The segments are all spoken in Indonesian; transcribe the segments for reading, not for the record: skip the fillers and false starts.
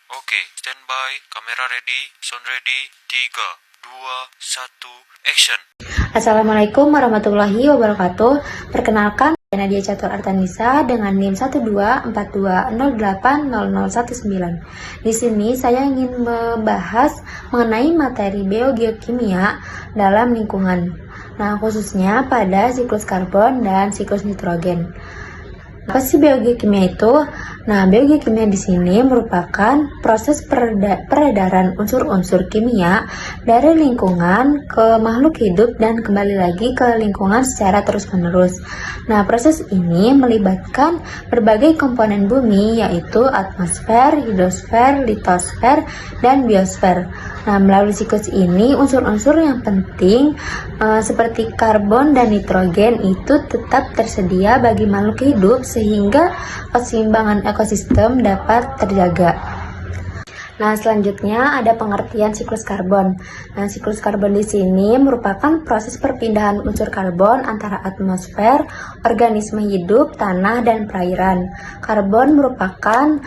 Oke, standby, kamera ready, sound ready, 3, 2, 1, action. Assalamualaikum warahmatullahi wabarakatuh. Perkenalkan, saya Nadia Catur Artanisa dengan NIM 12420808019. Di sini saya ingin membahas mengenai materi biogeokimia dalam lingkungan. Nah, khususnya pada siklus karbon dan siklus nitrogen. Apa sih biogeokimia itu? Nah, biogeokimia di sini merupakan proses peredaran unsur-unsur kimia dari lingkungan ke makhluk hidup dan kembali lagi ke lingkungan secara terus-menerus. Nah, proses ini melibatkan berbagai komponen bumi yaitu atmosfer, hidrosfer, litosfer, dan biosfer. Nah, melalui siklus ini unsur-unsur yang penting seperti karbon dan nitrogen itu tetap tersedia bagi makhluk hidup sehingga keseimbangan ekosistem dapat terjaga. Nah, selanjutnya ada pengertian siklus karbon. Nah, siklus karbon di sini merupakan proses perpindahan unsur karbon antara atmosfer, organisme hidup, tanah, dan perairan. Karbon merupakan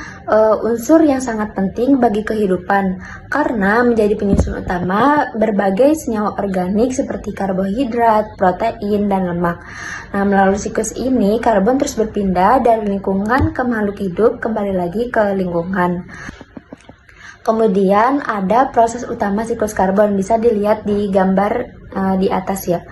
unsur yang sangat penting bagi kehidupan karena menjadi penyusun utama berbagai senyawa organik seperti karbohidrat, protein, dan lemak. Nah, melalui siklus ini, karbon terus berpindah dari lingkungan ke makhluk hidup kembali lagi ke lingkungan. Kemudian ada proses utama siklus karbon, bisa dilihat di gambar di atas ya.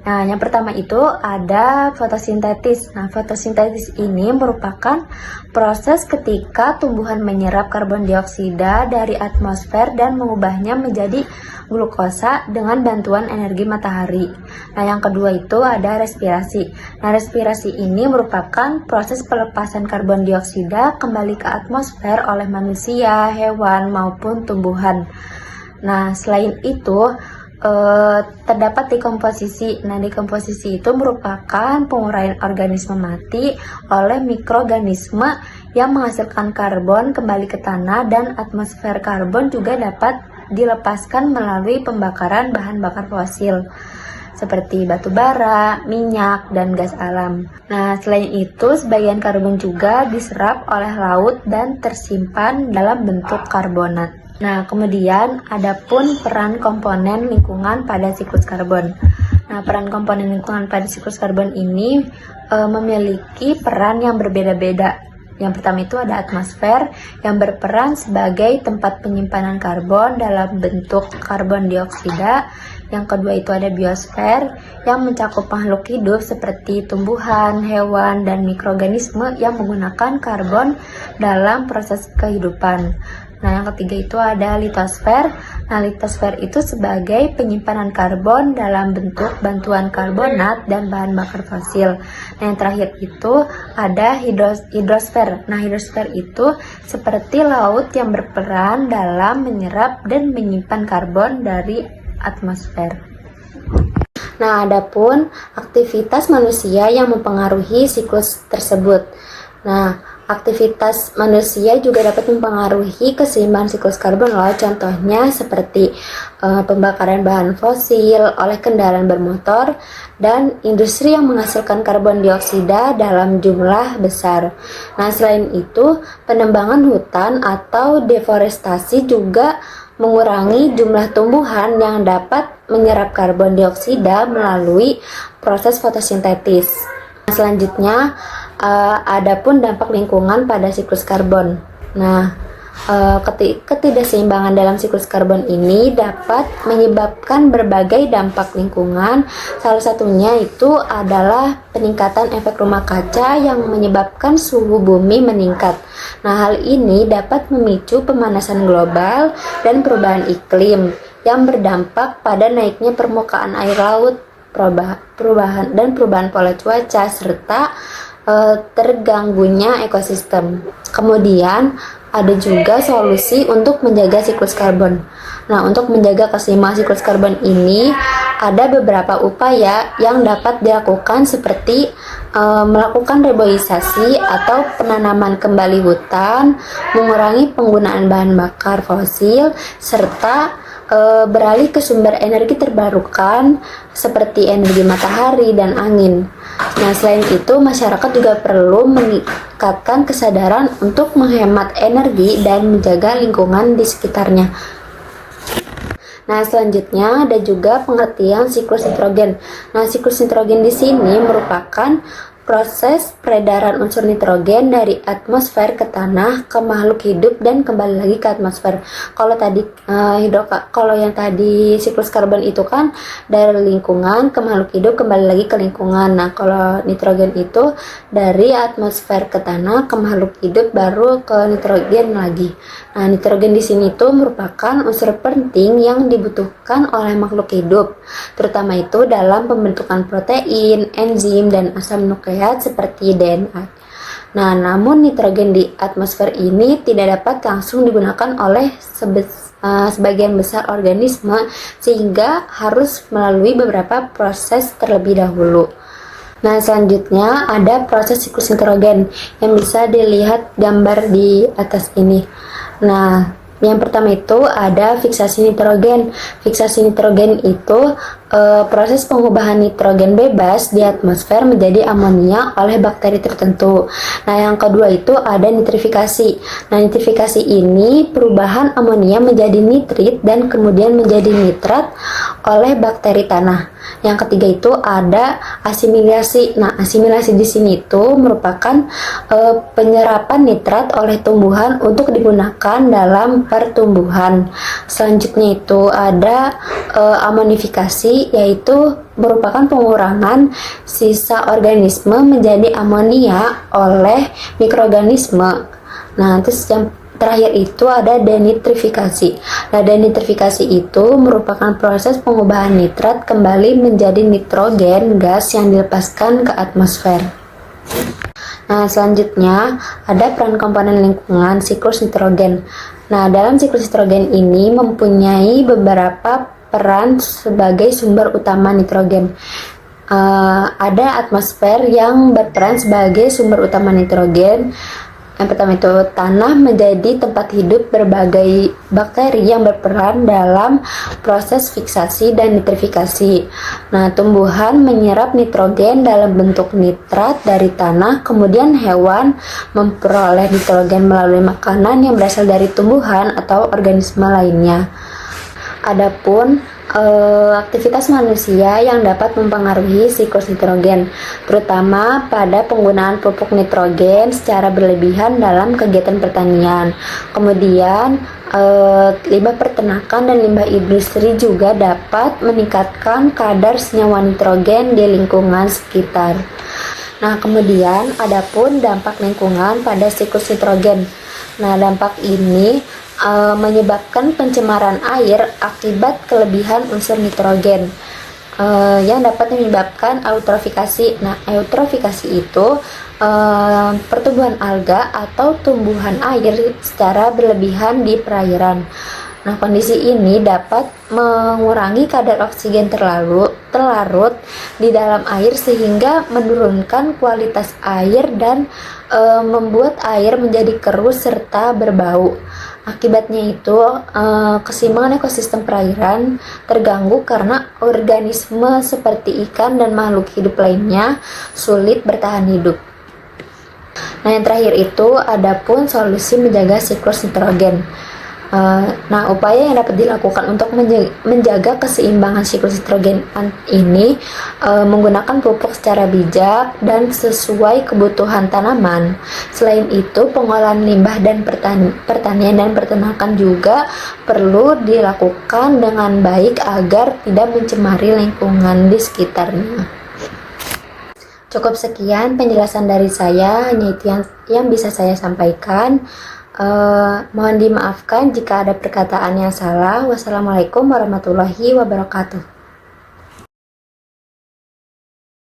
Nah, yang pertama itu ada fotosintesis. Nah, fotosintesis ini merupakan proses ketika tumbuhan menyerap karbon dioksida dari atmosfer dan mengubahnya menjadi glukosa dengan bantuan energi matahari. Nah, yang kedua itu ada respirasi. Nah, respirasi ini merupakan proses pelepasan karbon dioksida kembali ke atmosfer oleh manusia, hewan, maupun tumbuhan. Nah, selain itu, terdapat dekomposisi. Nah, dekomposisi itu merupakan penguraian organisme mati oleh mikroorganisme yang menghasilkan karbon kembali ke tanah, dan atmosfer karbon juga dapat dilepaskan melalui pembakaran bahan bakar fosil seperti batu bara, minyak, dan gas alam. Nah, selain itu, sebagian karbon juga diserap oleh laut dan tersimpan dalam bentuk karbonat. Nah, kemudian ada pun peran komponen lingkungan pada siklus karbon. Nah, peran komponen lingkungan pada siklus karbon ini memiliki peran yang berbeda-beda. Yang pertama itu ada atmosfer yang berperan sebagai tempat penyimpanan karbon dalam bentuk karbon dioksida. Yang kedua itu ada biosfer yang mencakup makhluk hidup seperti tumbuhan, hewan, dan mikroorganisme yang menggunakan karbon dalam proses kehidupan. Nah, yang ketiga itu ada litosfer. Nah, litosfer itu sebagai penyimpanan karbon dalam bentuk bantuan karbonat dan bahan bakar fosil. Nah, yang terakhir itu ada hidrosfer. Nah, hidrosfer itu seperti laut yang berperan dalam menyerap dan menyimpan karbon dari atmosfer. Nah, adapun aktivitas manusia yang mempengaruhi siklus tersebut. Nah, aktivitas manusia juga dapat mempengaruhi keseimbangan siklus karbon loh. Contohnya seperti pembakaran bahan fosil oleh kendaraan bermotor dan industri yang menghasilkan karbon dioksida dalam jumlah besar. Nah, selain itu, penebangan hutan atau deforestasi juga mengurangi jumlah tumbuhan yang dapat menyerap karbon dioksida melalui proses fotosintesis. Selanjutnya, adapun dampak lingkungan pada siklus karbon. Nah, ketidakseimbangan dalam siklus karbon ini dapat menyebabkan berbagai dampak lingkungan. Salah satunya itu adalah peningkatan efek rumah kaca yang menyebabkan suhu bumi meningkat. Nah, hal ini dapat memicu pemanasan global dan perubahan iklim yang berdampak pada naiknya permukaan air laut, perubahan pola cuaca, serta terganggunya ekosistem. Kemudian ada juga solusi untuk menjaga siklus karbon. Nah, untuk menjaga keseimbangan siklus karbon ini ada beberapa upaya yang dapat dilakukan seperti melakukan reboisasi atau penanaman kembali hutan, mengurangi penggunaan bahan bakar fosil, serta beralih ke sumber energi terbarukan seperti energi matahari dan angin. Nah, selain itu, masyarakat juga perlu meningkatkan kesadaran untuk menghemat energi dan menjaga lingkungan di sekitarnya. Nah, selanjutnya ada juga pengertian siklus nitrogen. Nah, siklus nitrogen di sini merupakan proses peredaran unsur nitrogen dari atmosfer ke tanah, ke makhluk hidup, dan kembali lagi ke atmosfer. Kalau yang tadi siklus karbon itu kan dari lingkungan ke makhluk hidup, kembali lagi ke lingkungan. Nah, kalau nitrogen itu dari atmosfer ke tanah, ke makhluk hidup, baru ke nitrogen lagi. Nah, nitrogen di sini itu merupakan unsur penting yang dibutuhkan oleh makhluk hidup, terutama itu dalam pembentukan protein, enzim, dan asam nukleat seperti DNA. Nah, namun nitrogen di atmosfer ini tidak dapat langsung digunakan oleh sebagian besar organisme, sehingga harus melalui beberapa proses terlebih dahulu. Nah, selanjutnya ada proses siklus nitrogen yang bisa dilihat gambar di atas ini. Nah, yang pertama itu ada fiksasi nitrogen. Fiksasi nitrogen itu proses pengubahan nitrogen bebas di atmosfer menjadi amonia oleh bakteri tertentu. Nah, yang kedua itu ada nitrifikasi. Nah, nitrifikasi ini perubahan amonia menjadi nitrit dan kemudian menjadi nitrat oleh bakteri tanah. Yang ketiga itu ada asimilasi. Nah, asimilasi di sini itu merupakan penyerapan nitrat oleh tumbuhan untuk digunakan dalam pertumbuhan. Selanjutnya itu ada amonifikasi, yaitu merupakan pengurangan sisa organisme menjadi amonia oleh mikroorganisme. Nah, terus yang terakhir itu ada denitrifikasi. Nah, denitrifikasi itu merupakan proses pengubahan nitrat kembali menjadi nitrogen, gas yang dilepaskan ke atmosfer. Nah, selanjutnya ada peran komponen lingkungan siklus nitrogen. Nah, dalam siklus nitrogen ini mempunyai beberapa peran sebagai sumber utama nitrogen. Ada atmosfer yang berperan sebagai sumber utama nitrogen. Yang pertama itu tanah menjadi tempat hidup berbagai bakteri yang berperan dalam proses fiksasi dan nitrifikasi. Nah, tumbuhan menyerap nitrogen dalam bentuk nitrat dari tanah, kemudian hewan memperoleh nitrogen melalui makanan yang berasal dari tumbuhan atau organisme lainnya. Adapun aktivitas manusia yang dapat mempengaruhi siklus nitrogen, terutama pada penggunaan pupuk nitrogen secara berlebihan dalam kegiatan pertanian. Kemudian limbah peternakan dan limbah industri juga dapat meningkatkan kadar senyawa nitrogen di lingkungan sekitar. Nah, kemudian adapun dampak lingkungan pada siklus nitrogen. Nah, dampak ini menyebabkan pencemaran air akibat kelebihan unsur nitrogen yang dapat menyebabkan eutrofikasi. Nah, eutrofikasi itu pertumbuhan alga atau tumbuhan air secara berlebihan di perairan. Nah, kondisi ini dapat mengurangi kadar oksigen terlarut di dalam air sehingga menurunkan kualitas air dan membuat air menjadi keruh serta berbau. Akibatnya itu keseimbangan ekosistem perairan terganggu karena organisme seperti ikan dan makhluk hidup lainnya sulit bertahan hidup. Nah, yang terakhir itu adapun solusi menjaga siklus nitrogen. Nah, upaya yang dapat dilakukan untuk menjaga keseimbangan siklus nitrogen ini menggunakan pupuk secara bijak dan sesuai kebutuhan tanaman. Selain itu, pengolahan limbah dan pertanian dan peternakan juga perlu dilakukan dengan baik agar tidak mencemari lingkungan di sekitarnya. Cukup sekian penjelasan dari saya, hanya itu yang bisa saya sampaikan. Mohon dimaafkan jika ada perkataan yang salah. Wassalamualaikum warahmatullahi wabarakatuh.